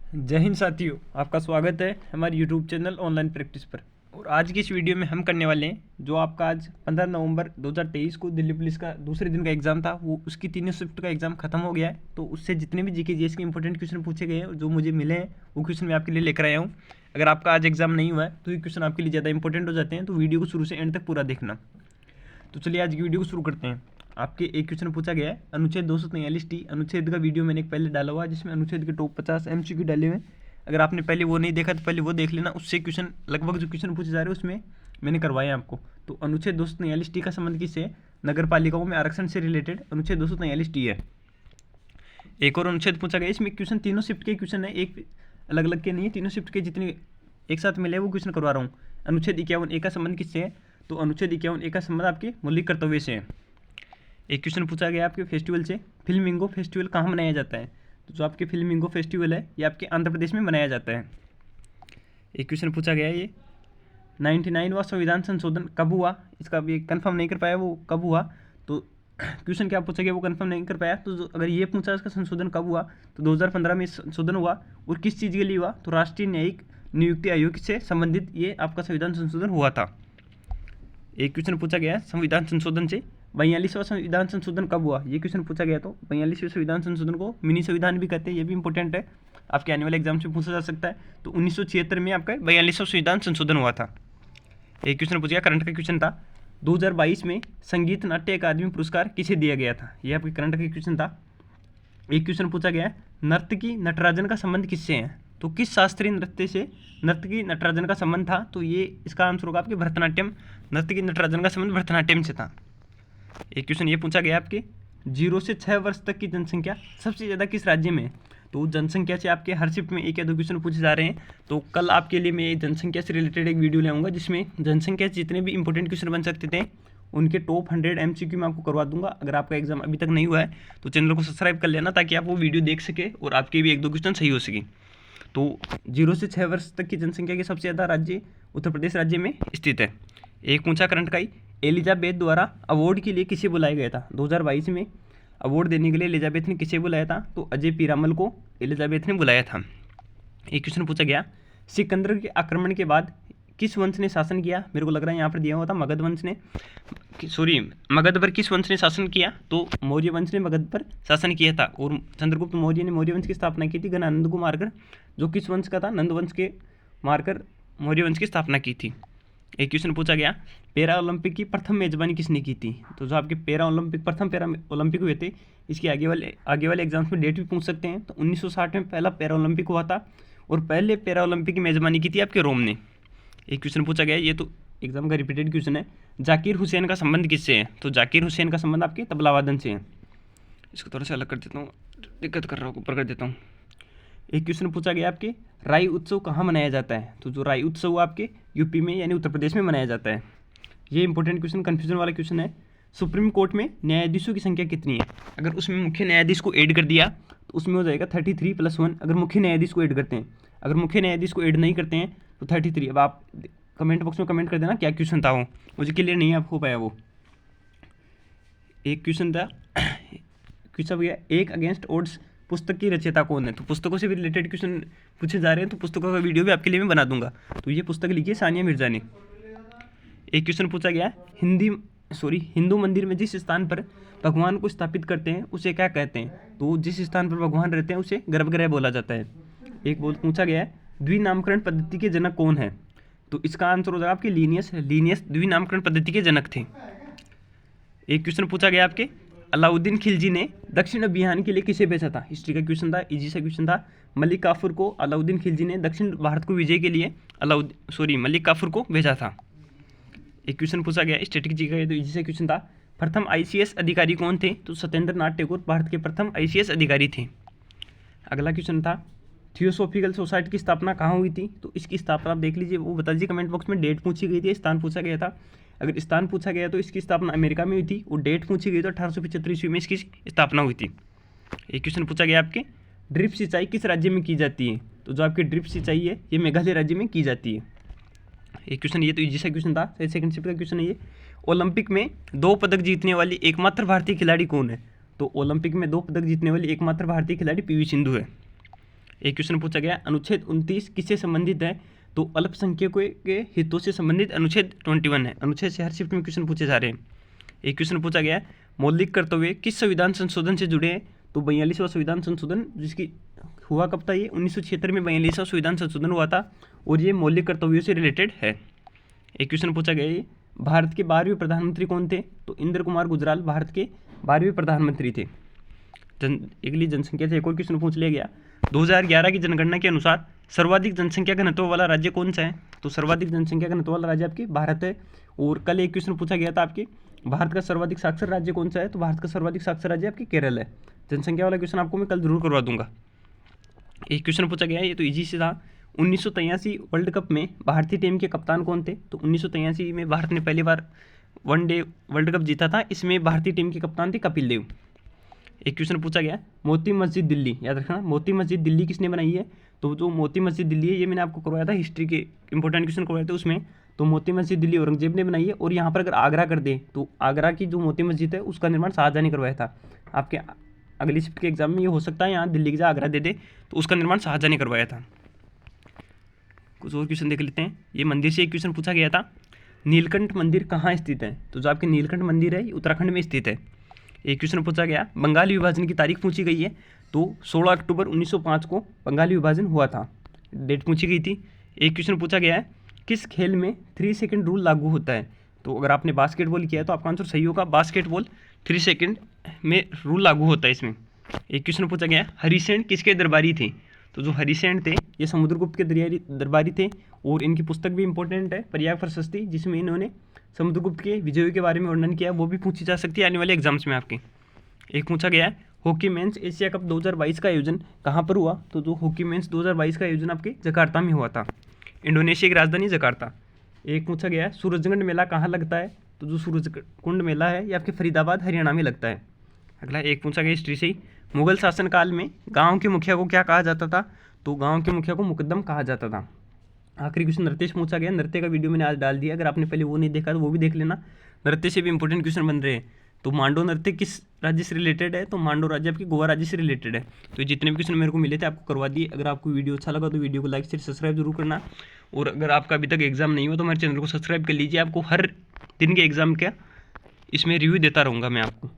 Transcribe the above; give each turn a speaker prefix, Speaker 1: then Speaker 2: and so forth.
Speaker 1: जय हिंद साथियों, आपका स्वागत है हमारे यूट्यूब चैनल ऑनलाइन प्रैक्टिस पर। और आज की इस वीडियो में हम करने वाले हैं जो आपका आज 15 नवंबर 2023 को दिल्ली पुलिस का दूसरे दिन का एग्जाम था, वो उसकी तीनों शिफ्ट का एग्जाम खत्म हो गया है। तो उससे जितने भी जीके जीएस के इंपॉर्टेंट क्वेश्चन पूछे गए हैं, जो मुझे मिले हैं, वो क्वेश्चन मैं आपके लिए लेकर आया हूँ। अगर आपका आज एग्जाम नहीं हुआ है तो ये क्वेश्चन आपके लिए ज़्यादा इंपॉर्टेंट हो जाते हैं, तो वीडियो को शुरू से एंड तक पूरा देखना। तो चलिए आज की वीडियो को शुरू करते हैं। आपके एक क्वेश्चन पूछा गया है अनुच्छेद 243 अनुच्छेद का वीडियो मैंने एक पहले डाला हुआ है, जिसमें अनुच्छेद के टॉप 50 MCQ डाले हुए हैं। अगर आपने पहले वो नहीं देखा तो पहले वो देख लेना। उससे क्वेश्चन लगभग जो क्वेश्चन पूछे जा रहे हैं उसमें मैंने करवाया आपको। तो अनुच्छेद 243 का संबंध किससे? नगर पालिकाओं में आरक्षण से रिलेटेड अनुच्छेद 243 है। एक और अनुच्छेद पूछा गया, इसमें क्वेश्चन तीनों शिफ्ट के क्वेश्चन है, एक अलग अलग के नहीं है, तीनों शिफ्ट के जितने एक साथ मिले वो क्वेश्चन करवा रहा हूँ। अनुच्छेद 51A का संबंध किससे है? तो अनुच्छेद 51A का संबंध आपके मौलिक कर्तव्य से है। एक क्वेश्चन पूछा गया आपके फेस्टिवल से, फिल्मिंगो फेस्टिवल कहाँ मनाया जाता है? तो जो आपके फिल्मिंगो फेस्टिवल है ये आपके आंध्र प्रदेश में मनाया जाता है। एक क्वेश्चन पूछा गया है, ये 99वां संविधान संशोधन कब हुआ? इसका भी कंफर्म नहीं कर पाया वो कब हुआ। तो क्वेश्चन क्या पूछा गया वो कंफर्म नहीं कर पाया। तो अगर ये पूछा इसका संशोधन कब हुआ, तो 2015 में संशोधन हुआ। और किस चीज़ के लिए हुआ? तो राष्ट्रीय न्यायिक नियुक्ति आयोग से संबंधित ये आपका संविधान संशोधन हुआ था। एक क्वेश्चन पूछा गया है संविधान संशोधन से, 42वां संविधान संशोधन कब हुआ? ये क्वेश्चन पूछा गया। तो 42वें संविधान संशोधन को मिनी संविधान भी कहते हैं, ये भी इंपॉर्टेंट है, आपके आने वाले एग्जाम से पूछा जा सकता है। तो 1976 में आपका 42वां संविधान संशोधन हुआ था। एक क्वेश्चन पूछा, करंट का क्वेश्चन था, 2022 में संगीत नाट्य अकादमी पुरस्कार किसे दिया गया था? ये आपके करंट का क्वेश्चन था। एक क्वेश्चन पूछा गया है, नर्तकी नटराजन का संबंध किससे है? तो किस शास्त्रीय नृत्य से नर्तकी नटराजन का संबंध था? तो ये इसका आंसर होगा आपके भरतनाट्यम। नर्तकी नटराजन का संबंध भरतनाट्यम से था। एक क्वेश्चन ये पूछा गया आपके, 0 से 6 वर्ष तक की जनसंख्या सबसे ज़्यादा किस राज्य में है? तो जनसंख्या से आपके हर शिफ्ट में एक या दो क्वेश्चन पूछे जा रहे हैं। तो कल आपके लिए मैं जनसंख्या से रिलेटेड एक वीडियो ले आऊँगा, जिसमें जनसंख्या से जितने भी इंपॉर्टेंट क्वेश्चन बन सकते थे उनके टॉप 100 MCQ मैं आपको करवा दूंगा। अगर आपका एग्जाम अभी तक नहीं हुआ है तो चैनल को सब्सक्राइब कर लेना, ताकि आप वो वीडियो देख सके और आपके भी एक दो क्वेश्चन सही हो सके। तो 0 से 6 वर्ष तक की जनसंख्या के सबसे ज़्यादा राज्य उत्तर प्रदेश राज्य में स्थित है। एक ऊंचा करंट का ही, एलिजाबेथ द्वारा अवार्ड के लिए किसे बुलाया गया था? 2022 में अवार्ड देने के लिए एलिजाबेथ ने किसे बुलाया था? तो अजय पीरामल को एलिजाबेथ ने बुलाया था। एक क्वेश्चन पूछा गया, सिकंदर के आक्रमण के बाद किस वंश ने शासन किया? मेरे को लग रहा है यहाँ पर दिया हुआ था मगध वंश ने, मगध पर किस वंश ने शासन किया? तो मौर्य वंश ने मगध पर शासन किया था। और चंद्रगुप्त मौर्य ने मौर्य वंश की स्थापना की थी गणानंद को मारकर, जो किस वंश का था? नंद वंश के मारकर मौर्य वंश की स्थापना की थी। एक क्वेश्चन पूछा गया, पैरा ओलंपिक की प्रथम मेजबानी किसने की थी? तो जो आपके पैरा ओलंपिक प्रथम पैरा ओलंपिक हुए थे, इसके आगे वाले एग्जाम्स में डेट भी पूछ सकते हैं। तो 1960 में पहला पैरा ओलंपिक हुआ था, और पहले पैरा ओलंपिक की मेजबानी की थी आपके रोम ने। एक क्वेश्चन पूछा गया, ये तो एग्जाम का रिपीटेड क्वेश्चन है, जाकिर हुसैन का संबंध किससे है? तो जाकिर हुसैन का संबंध आपके तबला वादन से है। इसको थोड़ा सा अलग कर देता हूँ, दिक्कत कर रहा हूँ, ऊपर कर देता हूँ। एक क्वेश्चन पूछा गया आपके, राई उत्सव कहाँ मनाया जाता है? तो जो राई उत्सव आपके यूपी में यानी उत्तर प्रदेश में मनाया जाता है। ये इंपॉर्टेंट क्वेश्चन, कन्फ्यूजन वाला क्वेश्चन है। सुप्रीम कोर्ट में न्यायाधीशों की संख्या कितनी है? अगर उसमें मुख्य न्यायाधीश को ऐड कर दिया तो उसमें हो जाएगा 33+1, अगर मुख्य न्यायाधीश को ऐड करते हैं। अगर मुख्य न्यायाधीश को ऐड नहीं करते हैं तो 33। अब आप कमेंट बॉक्स में कमेंट कर देना क्या क्वेश्चन था वो, मुझे क्लियर नहीं हो पाया वो। एक क्वेश्चन था, क्वेश्चन भैया, एक अगेंस्ट ओड्स पुस्तक की रचयिता कौन है? तो पुस्तकों से भी रिलेटेड क्वेश्चन पूछे जा रहे हैं, तो पुस्तकों का वीडियो भी आपके लिए मैं बना दूंगा। तो ये पुस्तक लिखी है सानिया मिर्जा ने। एक क्वेश्चन पूछा गया, हिंदू मंदिर में जिस स्थान पर भगवान को स्थापित करते हैं उसे क्या कहते हैं? तो जिस स्थान पर भगवान रहते हैं उसे गर्भगृह बोला जाता है। एक पूछा गया है, द्विनामकरण पद्धति के जनक कौन है? तो इसका आंसर हो जाएगा आपके लीनियस द्विनामकरण पद्धति के जनक थे। एक क्वेश्चन पूछा गया आपके, अलाउद्दीन खिलजी ने दक्षिण अभियान के लिए किसे भेजा था? हिस्ट्री का क्वेश्चन था, इजी सा क्वेश्चन था। मलिक काफूर को अलाउद्दीन खिलजी ने दक्षिण भारत को विजय के लिए मलिक काफूर को भेजा था। एक क्वेश्चन पूछा गया स्टैटिक जी का, तो इजी सा क्वेश्चन था। प्रथम ICS अधिकारी कौन थे? तो सत्येंद्र नाथ टैगोर भारत के प्रथम ICS अधिकारी थे। अगला क्वेश्चन था, थियोसॉफिकल सोसाइटी की स्थापना कहाँ हुई थी? तो इसकी स्थापना आप देख लीजिए, वो बता दीजिए कमेंट बॉक्स में। डेट पूछी गई थी, स्थान पूछा गया था। अगर स्थान पूछा गया तो इसकी स्थापना अमेरिका में हुई थी, और डेट पूछी गई तो 1875 ईस्वी में इसकी स्थापना हुई थी। एक क्वेश्चन पूछा गया आपके, ड्रिप सिंचाई किस राज्य में की जाती है? तो जो आपकी ड्रिप सिंचाई है ये मेघालय राज्य में की जाती है। एक क्वेश्चन, ये तो इजी सा क्वेश्चन था, सेकंड शिफ्ट का क्वेश्चन है ये। ओलंपिक में 2 पदक जीतने वाली एकमात्र भारतीय खिलाड़ी कौन है? तो ओलंपिक में 2 पदक जीतने वाली एकमात्र भारतीय खिलाड़ी PV सिंधु है। एक क्वेश्चन पूछा गया अनुच्छेद 29 किससे संबंधित है, तो अल्पसंख्यकों के हितों से संबंधित अनुच्छेद 21 है। अनुच्छेद से हर शिफ्ट में क्वेश्चन पूछे जा रहे हैं। एक क्वेश्चन पूछा गया मौलिक कर्तव्य किस संविधान संशोधन से जुड़े हैं, तो 42वां संविधान संशोधन, जिसकी हुआ कब था, ये 1976 में 42वां संविधान संशोधन हुआ था और ये मौलिक कर्तव्यों से रिलेटेड है। एक क्वेश्चन पूछा गया ये भारत के 12वें प्रधानमंत्री कौन थे, तो इंद्र कुमार गुजराल भारत के 12वें प्रधानमंत्री थे। अगली जनसंख्या से एक और क्वेश्चन पूछ लिया गया 2011 की जनगणना के अनुसार सर्वाधिक जनसंख्या घनत्व वाला राज्य कौन सा है, तो सर्वाधिक जनसंख्या घनत्व वाला राज्य आपके भारत है। और कल एक क्वेश्चन पूछा गया था आपके भारत का सर्वाधिक साक्षर राज्य कौन सा है, तो भारत का सर्वाधिक साक्षर राज्य आपके केरल है। जनसंख्या वाला क्वेश्चन आपको मैं कल जरूर करवा दूंगा। एक क्वेश्चन पूछा गया ये तो इजी से था 1983 वर्ल्ड कप में भारतीय टीम के कप्तान कौन थे, तो 1983 में भारत ने पहली बार वनडे वर्ल्ड कप जीता था, इसमें भारतीय टीम के कप्तान थे कपिल देव। एक क्वेश्चन पूछा गया मोती मस्जिद दिल्ली, याद रखना मोती मस्जिद दिल्ली किसने बनाई है, तो जो मोती मस्जिद दिल्ली है ये मैंने आपको करवाया था, हिस्ट्री के इंपॉर्टेंट क्वेश्चन करवाए थे उसमें, तो मोती मस्जिद दिल्ली औरंगजेब ने बनाई है। और यहाँ पर अगर आगरा कर दे तो आगरा की जो मोती मस्जिद है उसका निर्माण शाहजहाँ ने करवाया था। आपके अगली शिफ्ट के एग्जाम में ये हो सकता है यहाँ दिल्ली की जगह आगरा दे दे, तो उसका निर्माण शाहजहाँ ने करवाया था। कुछ और क्वेश्चन देख लेते हैं। ये मंदिर से एक क्वेश्चन पूछा गया था नीलकंठ मंदिर कहाँ स्थित है, तो जो आपके नीलकंठ मंदिर है ये उत्तराखंड में स्थित है। एक क्वेश्चन पूछा गया बंगाली विभाजन की तारीख पूछी गई है, तो 16 अक्टूबर 1905 को बंगाली विभाजन हुआ था, डेट पूछी गई थी। एक क्वेश्चन पूछा गया है किस खेल में 3 सेकंड रूल लागू होता है, तो अगर आपने बास्केटबॉल किया है तो आपका आंसर सही होगा, बास्केटबॉल 3 सेकंड में रूल लागू होता है इसमें। एक क्वेश्चन पूछा गया हरिसेन किसके दरबारी थे, तो जो हरिसेन थे ये समुद्रगुप्त के दरबारी थे और इनकी पुस्तक भी इंपॉर्टेंट है पर्याग प्रशस्ति, जिसमें इन्होंने समुद्रगुप्त के विजयों के बारे में वर्णन किया, वो भी पूछी जा सकती है आने वाले एग्जाम्स में आपके। एक पूछा गया है हॉकी मेंस एशिया कप 2022 का आयोजन कहाँ पर हुआ, तो जो हॉकी मेंस 2022 का आयोजन आपके जकार्ता में हुआ था, इंडोनेशिया की राजधानी जकार्ता। एक पूछा गया है सूरजकुंड मेला कहाँ लगता है, तो जो सूरजकुंड मेला है ये आपके फरीदाबाद हरियाणा में लगता है। अगला एक पूछा गया हिस्ट्री से ही मुगल शासनकाल में गाँव के मुखिया को क्या कहा जाता था, तो गाँव के मुखिया को मुकद्दम कहा जाता था। आखिरी क्वेश्चन नृत्य से पूछा गया, नृत्य का वीडियो मैंने आज डाल दिया, अगर आपने पहले वो नहीं देखा तो वो भी देख लेना, नृत्य से भी इंपॉर्टेंट क्वेश्चन बन रहे हैं। तो मांडो नृत्य किस राज्य से रिलेटेड है, तो मांडो राज्य आपके गोवा राज्य से रिलेटेड है। तो जितने भी क्वेश्चन मेरे को मिले थे आपको करवा दिए। अगर आपको वीडियो अच्छा लगा तो वीडियो को लाइक शेयर सब्सक्राइब जरूर करना, और अगर आपका अभी तक एग्जाम नहीं हुआ तो हमारे चैनल को सब्सक्राइब कर लीजिए, आपको हर दिन के एग्जाम का इसमें रिव्यू देता रहूँगा मैं आपको।